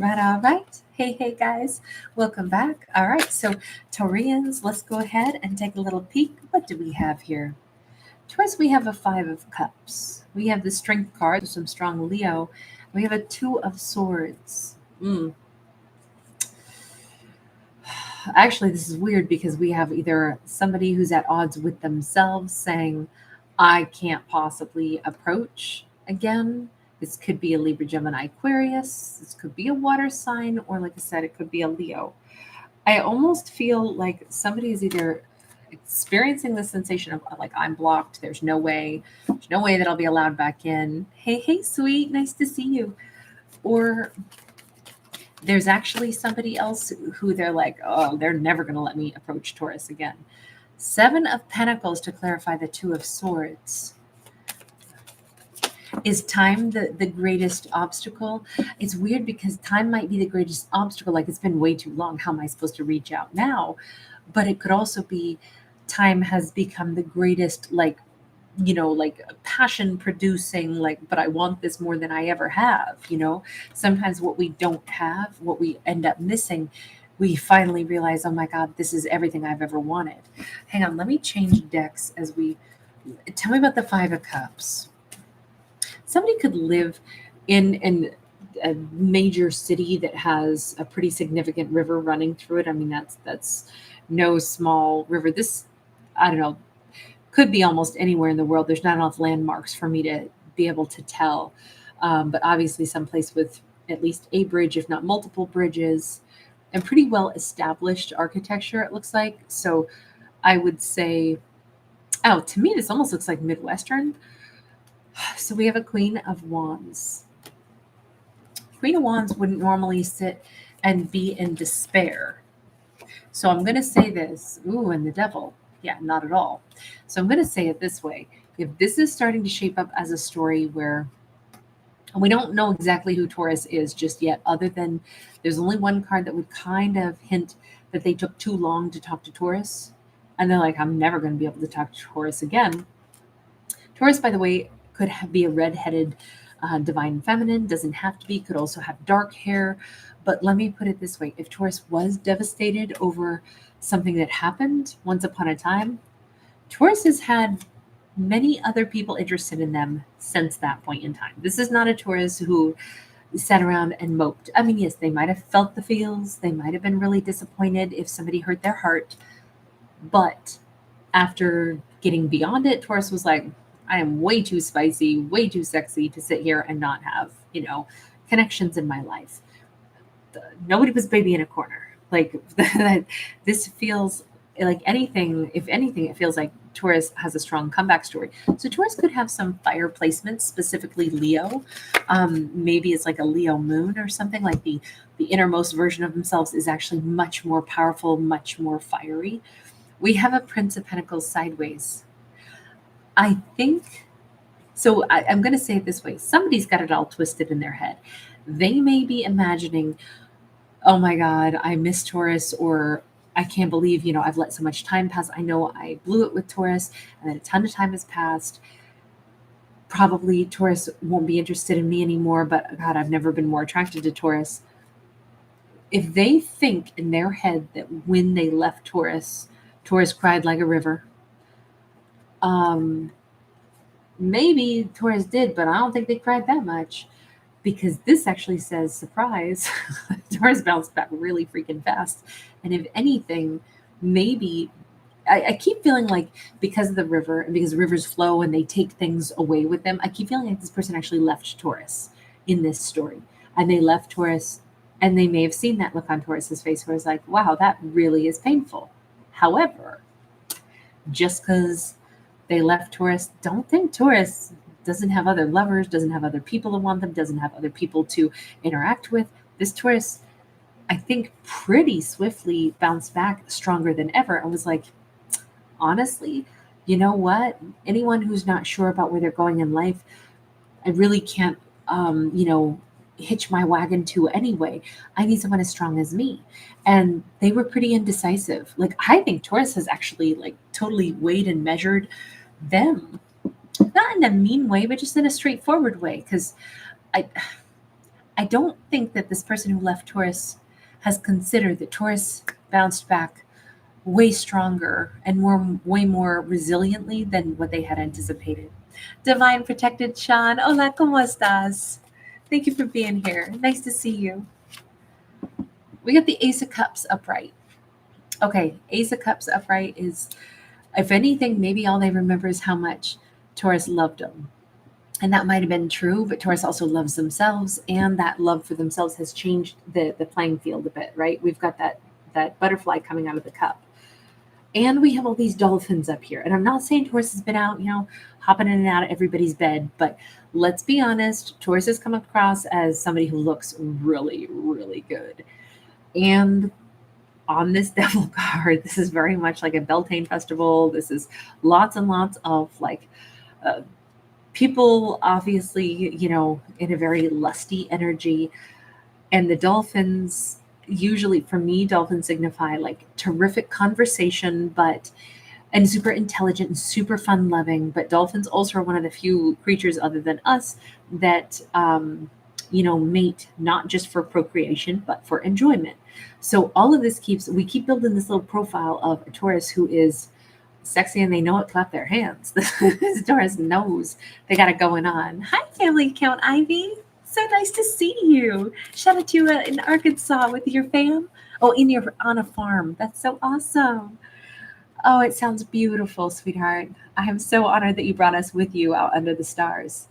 All right. Hey, guys. Welcome back. All right, so Taurians, let's go ahead and take a little peek. What do we have here? Taurus, we have a Five of Cups. We have the Strength card, so some strong Leo. We have a Two of Swords. Actually, this is weird because we have either somebody who's at odds with themselves saying, I can't possibly approach again. This could be a Libra, Gemini, Aquarius. This could be a water sign, or like I said, it could be a Leo. I almost feel like somebody is either experiencing the sensation of like, I'm blocked. There's no way that I'll be allowed back in. Hey, sweet, nice to see you. Or there's actually somebody else who they're like, oh, they're never going to let me approach Taurus again. Seven of Pentacles to clarify the Two of Swords. Is time the greatest obstacle? It's weird because time might be the greatest obstacle. Like, it's been way too long. How am I supposed to reach out now? But it could also be time has become the greatest, like passion producing, like, but I want this more than I ever have. Sometimes what we don't have, what we end up missing, we finally realize, oh my God, this is everything I've ever wanted. Hang on, let me change decks as we tell me about the Five of Cups. Somebody could live in a major city that has a pretty significant river running through it. I mean, that's no small river. This, I don't know, could be almost anywhere in the world. There's not enough landmarks for me to be able to tell. But obviously someplace with at least a bridge, if not multiple bridges, and pretty well established architecture, it looks like. So I would say, oh, to me, this almost looks like Midwestern. So we have a Queen of Wands. Queen of Wands wouldn't normally sit and be in despair. So I'm going to say this. Ooh, and the Devil. Yeah, not at all. So I'm going to say it this way. If this is starting to shape up as a story where we don't know exactly who Taurus is just yet, other than there's only one card that would kind of hint that they took too long to talk to Taurus. And they're like, I'm never going to be able to talk to Taurus again. Taurus, by the way, could be a red-headed divine feminine. Doesn't have to be. Could also have dark hair. But let me put it this way. If Taurus was devastated over something that happened once upon a time, Taurus has had many other people interested in them since that point in time. This is not a Taurus who sat around and moped. I mean, yes, they might have felt the feels. They might have been really disappointed if somebody hurt their heart. But after getting beyond it, Taurus was like, I am way too spicy, way too sexy to sit here and not have, connections in my life. Nobody was baby in a corner. Like, this feels like anything, if anything, it feels like Taurus has a strong comeback story. So Taurus could have some fire placements, specifically Leo. Maybe it's like a Leo moon or something. Like the innermost version of themselves is actually much more powerful, much more fiery. We have a Prince of Pentacles sideways. I think, so I'm going to say it this way. Somebody's got it all twisted in their head. They may be imagining, oh my God, I miss Taurus, or I can't believe, I've let so much time pass. I know I blew it with Taurus and then a ton of time has passed. Probably Taurus won't be interested in me anymore, but God, I've never been more attracted to Taurus. If they think in their head that when they left Taurus, Taurus cried like a river, maybe Taurus did, but I don't think they cried that much, because this actually says, surprise, Taurus bounced back really freaking fast. And if anything, maybe I keep feeling like because of the river and because rivers flow and they take things away with them, I keep feeling like this person actually left Taurus in this story. And they left Taurus and they may have seen that look on Taurus's face where it's like, wow, that really is painful. However, just because they left Taurus, don't think Taurus doesn't have other lovers, doesn't have other people that want them, doesn't have other people to interact with. This Taurus, I think, pretty swiftly bounced back stronger than ever and was like, honestly, you know what? Anyone who's not sure about where they're going in life, I really can't, hitch my wagon to anyway. I need someone as strong as me. And they were pretty indecisive. Like, I think Taurus has actually like totally weighed and measured them. Not in a mean way, but just in a straightforward way. Because I I don't think that this person who left Taurus has considered that Taurus bounced back way stronger and way more resiliently than what they had anticipated. Divine protected Sean, hola, ¿cómo estás? Thank you for being here. Nice to see you. We got the Ace of Cups upright. Okay, Ace of Cups upright is, if anything, maybe all they remember is how much Taurus loved them. And that might have been true, but Taurus also loves themselves, and that love for themselves has changed the playing field a bit, right? We've got that butterfly coming out of the cup. And we have all these dolphins up here. And I'm not saying Taurus has been out, hopping in and out of everybody's bed, but let's be honest, Taurus has come across as somebody who looks really, really good. And on this devil card, this is very much like a Beltane festival. This is lots and lots of people, obviously, in a very lusty energy. And the dolphins, usually for me, dolphins signify like terrific conversation, and super intelligent and super fun loving. But dolphins also are one of the few creatures other than us that, mate not just for procreation, but for enjoyment. So all of this we keep building this little profile of a Taurus who is sexy and they know it, clap their hands. This Taurus knows they got it going on. Hi, family account Ivy. So nice to see you. Shout out to you in Arkansas with your fam. Oh, on a farm. That's so awesome. Oh, it sounds beautiful, sweetheart. I am so honored that you brought us with you out under the stars.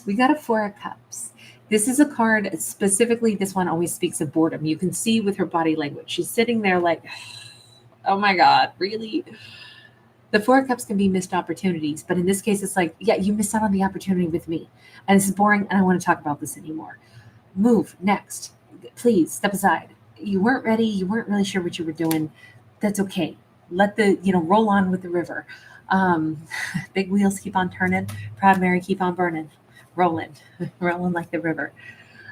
We got a Four of Cups. This is a card, specifically, this one always speaks of boredom. You can see with her body language. She's sitting there like, oh my God, really? The Four of Cups can be missed opportunities, but in this case, it's like, yeah, you missed out on the opportunity with me. And this is boring, and I don't want to talk about this anymore. Move, next. Please, step aside. You weren't ready. You weren't really sure what you were doing. That's okay. Let roll on with the river. Big wheels keep on turning. Proud Mary keep on burning. Rolling like the river.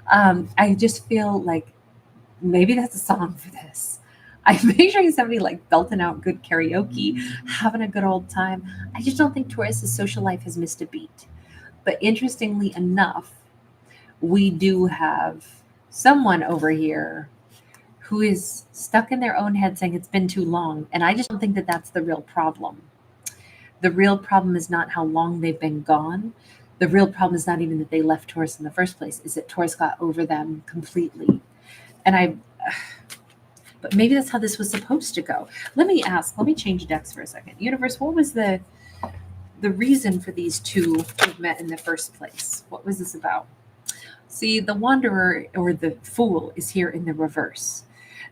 I just feel like maybe that's a song for this. I'm picturing somebody like belting out good karaoke, having a good old time. I just don't think Taurus's social life has missed a beat. But interestingly enough, we do have someone over here who is stuck in their own head saying it's been too long. And I just don't think that that's the real problem. The real problem is not how long they've been gone. The real problem is not even that they left Taurus in the first place, is that Taurus got over them completely. But maybe that's how this was supposed to go. Let me change decks for a second. Universe, what was the reason for these two to have met in the first place? What was this about? See, the Wanderer or the Fool is here in the reverse,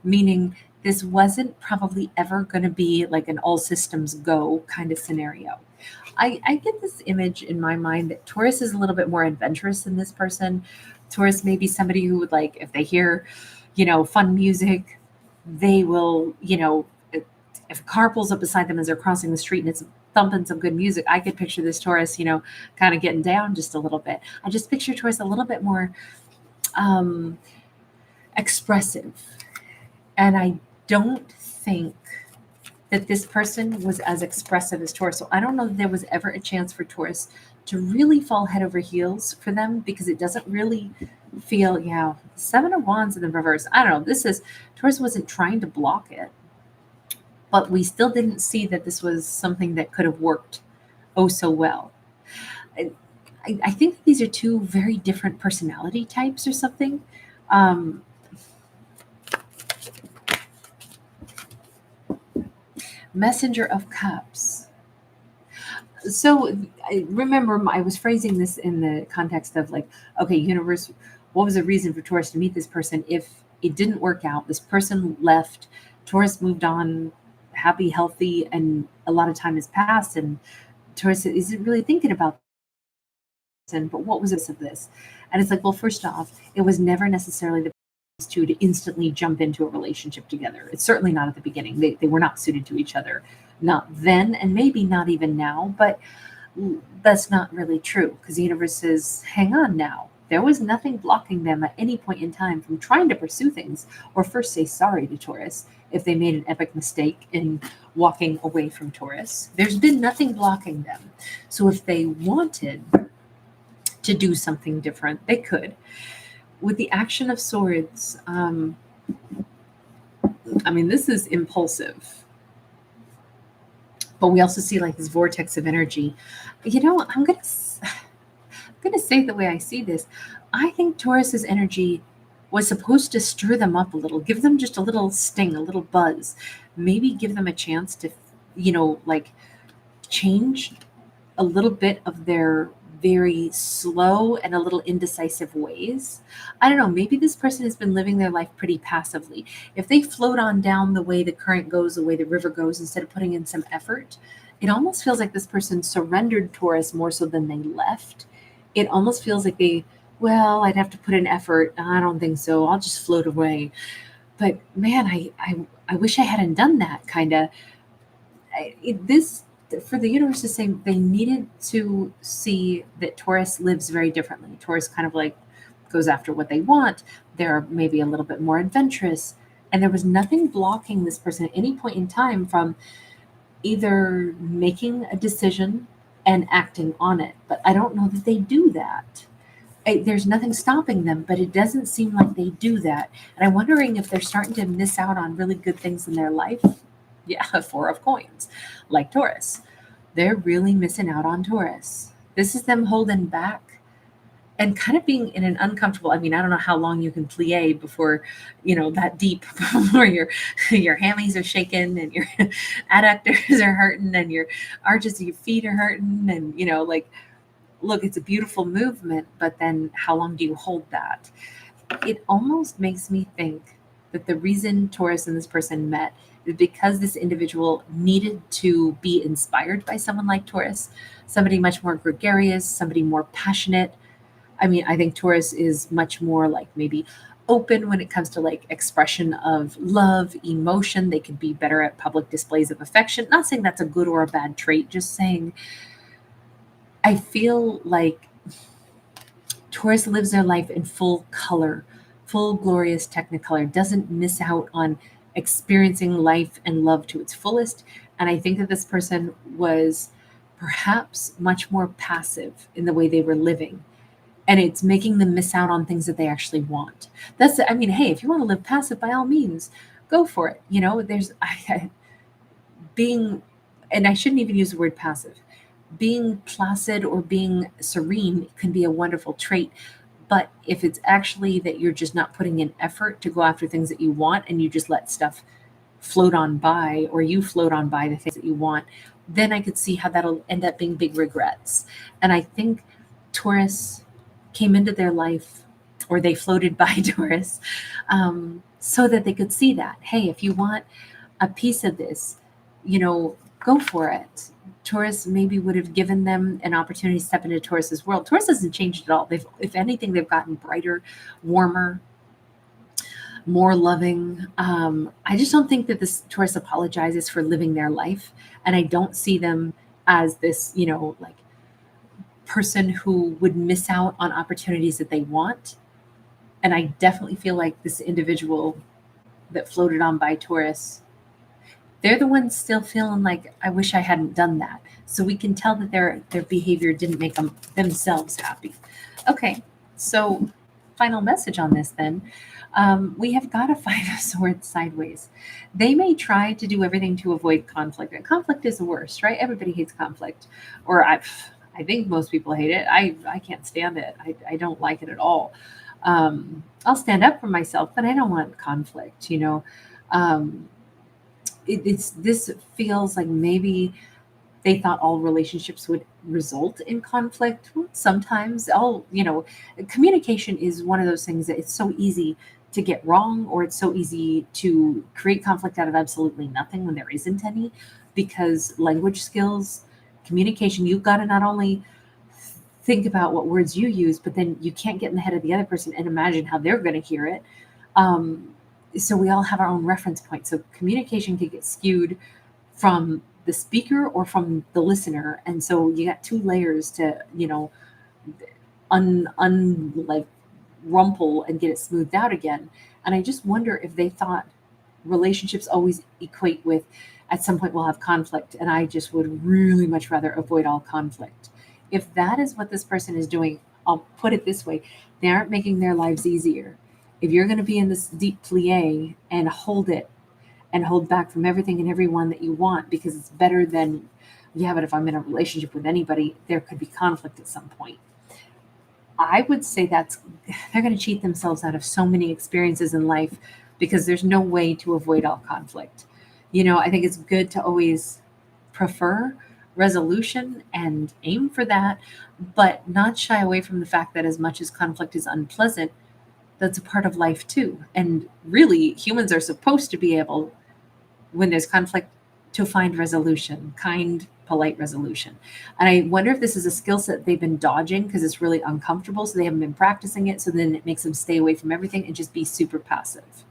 meaning this wasn't probably ever going to be like an all systems go kind of scenario. I get this image in my mind that Taurus is a little bit more adventurous than this person. Taurus may be somebody who would, like, if they hear, fun music, they will, if a car pulls up beside them as they're crossing the street and it's thumping some good music, I could picture this Taurus, kind of getting down just a little bit. I just picture Taurus a little bit more expressive. And I don't think that this person was as expressive as Taurus. So I don't know that there was ever a chance for Taurus to really fall head over heels for them, because it doesn't really feel, Seven of Wands in the reverse. I don't know. Taurus wasn't trying to block it, but we still didn't see that this was something that could have worked so well. I think these are two very different personality types or something. Messenger of Cups. So remember, I was phrasing this in the context of like, okay, universe, what was the reason for Taurus to meet this person? If it didn't work out, this person left, Taurus moved on, happy, healthy, and a lot of time has passed, and Taurus isn't really thinking about this. But what was this of this? And it's like, well, first off, it was never necessarily the two to instantly jump into a relationship together. It's certainly not at the beginning. They were not suited to each other, not then, and maybe not even now. But that's not really true, because the universe says, hang on now. There was nothing blocking them at any point in time from trying to pursue things or first say sorry to Taurus if they made an epic mistake in walking away from Taurus. There's been nothing blocking them. So if they wanted to do something different, they could. with the action of swords, I mean, this is impulsive, but we also see like this vortex of energy. I'm gonna say the way I see this. I think Taurus's energy was supposed to stir them up a little, give them just a little sting, a little buzz, maybe give them a chance to, like change a little bit of their very slow and a little indecisive ways. I don't know, maybe this person has been living their life pretty passively. If they float on down the way the current goes, the way the river goes, instead of putting in some effort, it almost feels like this person surrendered Taurus more so than they left. It almost feels like well, I'd have to put in effort. I don't think so. I'll just float away. But man, I wish I hadn't done that kind of. This for the universe to say they needed to see that Taurus lives very differently. Taurus kind of like goes after what they want. They're maybe a little bit more adventurous. And there was nothing blocking this person at any point in time from either making a decision and acting on it. But I don't know that they do that. There's nothing stopping them, but it doesn't seem like they do that. And I'm wondering if they're starting to miss out on really good things in their life. Yeah, Four of Coins, like Taurus. They're really missing out on Taurus. This is them holding back and kind of being in an uncomfortable. I mean, I don't know how long you can plie before, that deep, before your hammies are shaking and your adductors are hurting and your arches of your feet are hurting, and like, look, it's a beautiful movement, but then how long do you hold that? It almost makes me think that the reason Taurus and this person met is because this individual needed to be inspired by someone like Taurus, somebody much more gregarious, somebody more passionate. I mean, I think Taurus is much more like maybe open when it comes to like expression of love, emotion. They could be better at public displays of affection. Not saying that's a good or a bad trait, just saying I feel like Taurus lives their life in full color, full glorious technicolor, doesn't miss out on experiencing life and love to its fullest. And I think that this person was perhaps much more passive in the way they were living. And it's making them miss out on things that they actually want. I mean, hey, if you want to live passive, by all means, go for it. Being, and I shouldn't even use the word passive, being placid or being serene can be a wonderful trait. But if it's actually that you're just not putting in effort to go after things that you want and you just let stuff float on by, or you float on by the things that you want, then I could see how that'll end up being big regrets. And I think Taurus came into their life, or they floated by Taurus, so that they could see that, hey, if you want a piece of this, go for it. Taurus maybe would have given them an opportunity to step into Taurus's world. Taurus hasn't changed at all. If anything, they've gotten brighter, warmer, more loving. I just don't think that this Taurus apologizes for living their life, and I don't see them as this, like person who would miss out on opportunities that they want. And I definitely feel like this individual that floated on by Taurus, they're the ones still feeling like, I wish I hadn't done that. So we can tell that their behavior didn't make them themselves happy. Okay, so final message on this then. We have got a Five of Swords sideways. They may try to do everything to avoid conflict. And conflict is the worst, right? Everybody hates conflict. Or I think most people hate it. I can't stand it. I don't like it at all. I'll stand up for myself, but I don't want conflict, this feels like maybe they thought all relationships would result in conflict. Sometimes communication is one of those things that it's so easy to get wrong, or it's so easy to create conflict out of absolutely nothing when there isn't any, because language skills, communication, you've got to not only think about what words you use, but then you can't get in the head of the other person and imagine how they're going to hear it. So we all have our own reference point. So communication can get skewed from the speaker or from the listener. And so you got two layers to, like rumple and get it smoothed out again. And I just wonder if they thought relationships always equate with, at some point we'll have conflict. And I just would really much rather avoid all conflict. If that is what this person is doing I'll put it this way. They aren't making their lives easier. If you're going to be in this deep plie and hold it and hold back from everything and everyone that you want because it's better than, yeah, but if I'm in a relationship with anybody, there could be conflict at some point. I would say they're going to cheat themselves out of so many experiences in life because there's no way to avoid all conflict. I think it's good to always prefer resolution and aim for that, but not shy away from the fact that as much as conflict is unpleasant, that's a part of life too. And really, humans are supposed to be able, when there's conflict, to find resolution, kind, polite resolution. And I wonder if this is a skill set they've been dodging because it's really uncomfortable. So they haven't been practicing it. So then it makes them stay away from everything and just be super passive.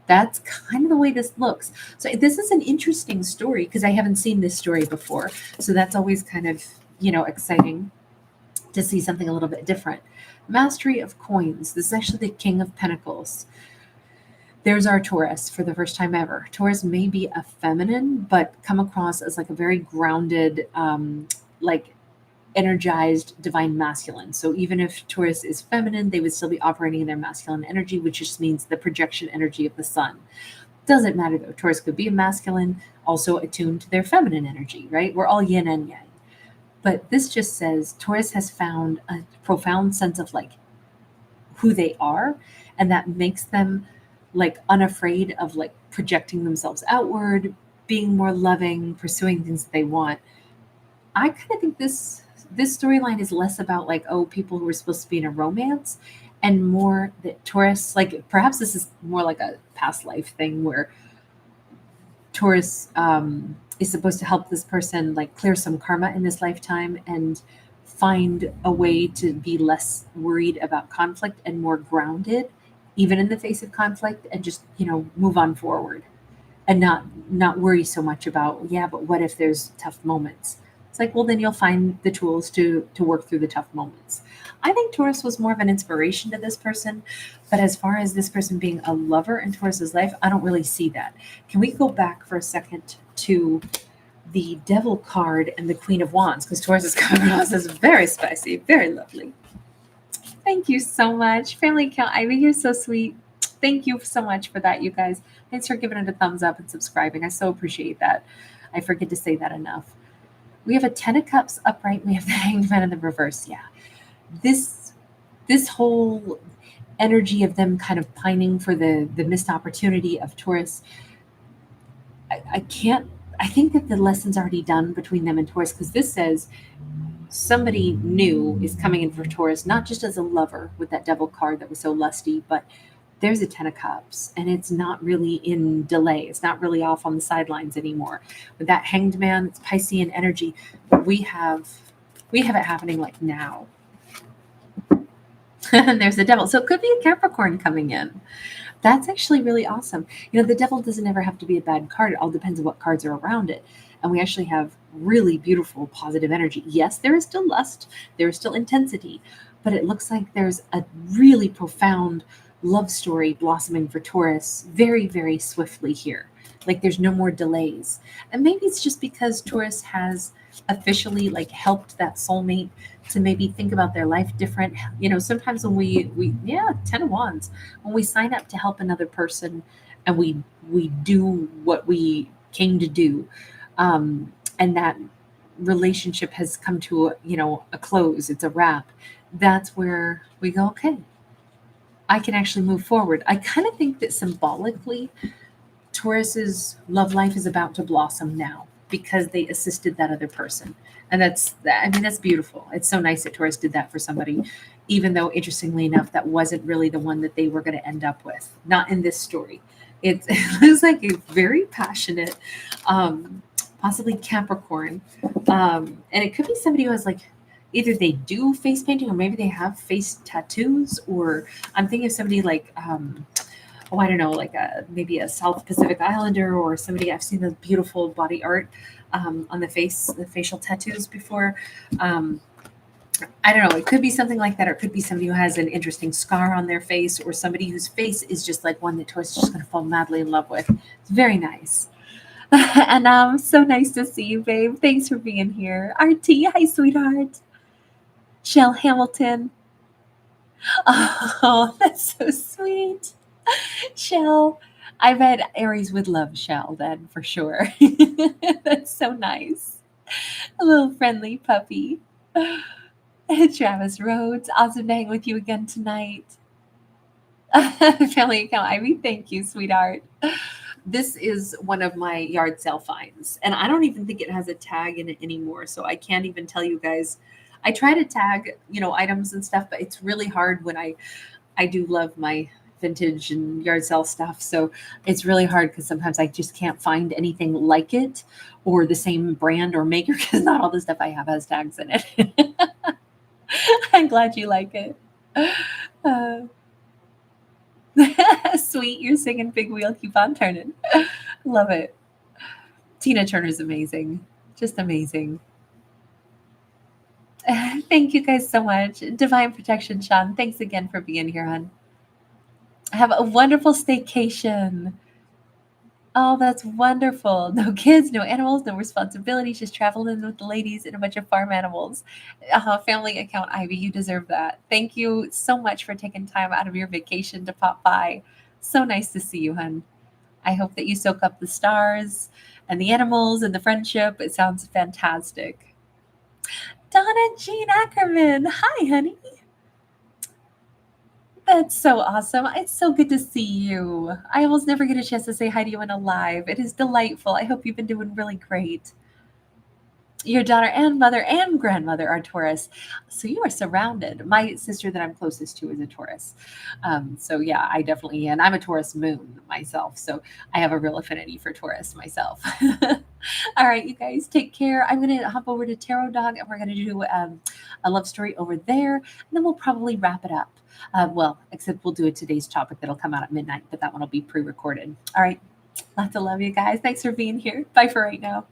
That's kind of the way this looks. So this is an interesting story because I haven't seen this story before. So that's always kind of, exciting to see something a little bit different. Mastery of coins. This is actually the King of Pentacles. There's our Taurus for the first time ever. Taurus may be a feminine, but come across as like a very grounded, like energized divine masculine. So even if Taurus is feminine, they would still be operating in their masculine energy, which just means the projection energy of the sun. Doesn't matter though. Taurus could be a masculine, also attuned to their feminine energy, right? We're all yin and yang. But this just says Taurus has found a profound sense of like who they are, and that makes them like unafraid of like projecting themselves outward, being more loving, pursuing things that they want. I kind of think this storyline is less about like, oh, people who are supposed to be in a romance, and more that Taurus, like perhaps this is more like a past life thing where Taurus is supposed to help this person like clear some karma in this lifetime and find a way to be less worried about conflict and more grounded even in the face of conflict, and just move on forward and not worry so much about, yeah, but what if there's tough moments. It's like, well, then you'll find the tools to work through the tough moments. I think Taurus was more of an inspiration to this person, but as far as this person being a lover in Taurus's life, I don't really see that. Can we go back for a second to the Devil card and the Queen of Wands, because Taurus is coming across as very spicy, very lovely. Thank you so much. Family account Ivy, you're so sweet. Thank you so much for that, you guys. Thanks for giving it a thumbs up and subscribing. I so appreciate that. I forget to say that enough. We have a 10 of Cups upright. We have the Hanged Man in the reverse. Yeah. This whole energy of them kind of pining for the missed opportunity of Taurus. I think that the lesson's already done between them and Taurus, because this says somebody new is coming in for Taurus, not just as a lover with that Devil card that was so lusty, but there's a 10 of Cups and it's not really in delay. It's not really off on the sidelines anymore. With that Hanged Man, it's Piscean energy. We have it happening like now. And there's the Devil. So it could be a Capricorn coming in. That's actually really awesome. The Devil doesn't ever have to be a bad card. It all depends on what cards are around it. And we actually have really beautiful positive energy. Yes, there is still lust, there is still intensity, but it looks like there's a really profound love story blossoming for Taurus very, very swiftly here. Like there's no more delays. And maybe it's just because Taurus has officially like helped that soulmate to maybe think about their life different. Sometimes when we 10 of Wands, when we sign up to help another person and we do what we came to do, and that relationship has come to a close, it's a wrap, that's where we go, okay, I can actually move forward. I kind of think that symbolically Taurus's love life is about to blossom now because they assisted that other person. And that's beautiful. It's so nice that Taurus did that for somebody, even though interestingly enough, that wasn't really the one that they were going to end up with. Not in this story. It looks like a very passionate, possibly Capricorn. And it could be somebody who has like, either they do face painting or maybe they have face tattoos, or I'm thinking of somebody like, I don't know, like maybe a South Pacific Islander or somebody. I've seen the beautiful body art on the face, the facial tattoos before. I don't know. It could be something like that, or it could be somebody who has an interesting scar on their face, or somebody whose face is just like one that Taurus is just going to fall madly in love with. It's very nice. And so nice to see you, babe. Thanks for being here. RT, hi, sweetheart. Shell Hamilton, Oh, that's so sweet. Shell. I bet Aries would love Shell then for sure. That's so nice. A little friendly puppy. Travis Rhodes, awesome to hang with you again tonight. Family account Ivy, thank you, sweetheart. This is one of my yard sale finds, and I don't even think it has a tag in it anymore, so I can't even tell you guys. I try to tag, items and stuff, but it's really hard when I do love my vintage and yard sale stuff. So it's really hard because sometimes I just can't find anything like it or the same brand or maker because not all the stuff I have has tags in it. I'm glad you like it. Uh, Sweet, you're singing Big Wheel, keep on turning. Love it. Tina Turner's amazing. Just amazing. Thank you guys so much. Divine protection, Sean. Thanks again for being here, hon. Have a wonderful staycation. Oh, that's wonderful. No kids, no animals, no responsibilities, just traveling with the ladies and a bunch of farm animals. Family account Ivy, you deserve that. Thank you so much for taking time out of your vacation to pop by. So nice to see you, hun. I hope that you soak up the stars and the animals and the friendship. It sounds fantastic. Donna Jean Ackerman. Hi, honey. That's so awesome. It's so good to see you. I almost never get a chance to say hi to you in a live. It is delightful. I hope you've been doing really great. Your daughter and mother and grandmother are Taurus. So you are surrounded. My sister that I'm closest to is a Taurus. So yeah, I definitely, and I'm a Taurus moon myself. So I have a real affinity for Taurus myself. All right, you guys take care. I'm going to hop over to Tarot Dog and we're going to do a love story over there. And then we'll probably wrap it up. Well, except we'll do it today's topic that'll come out at midnight, but that one will be pre-recorded. All right. Lots of love, you guys. Thanks for being here. Bye for right now.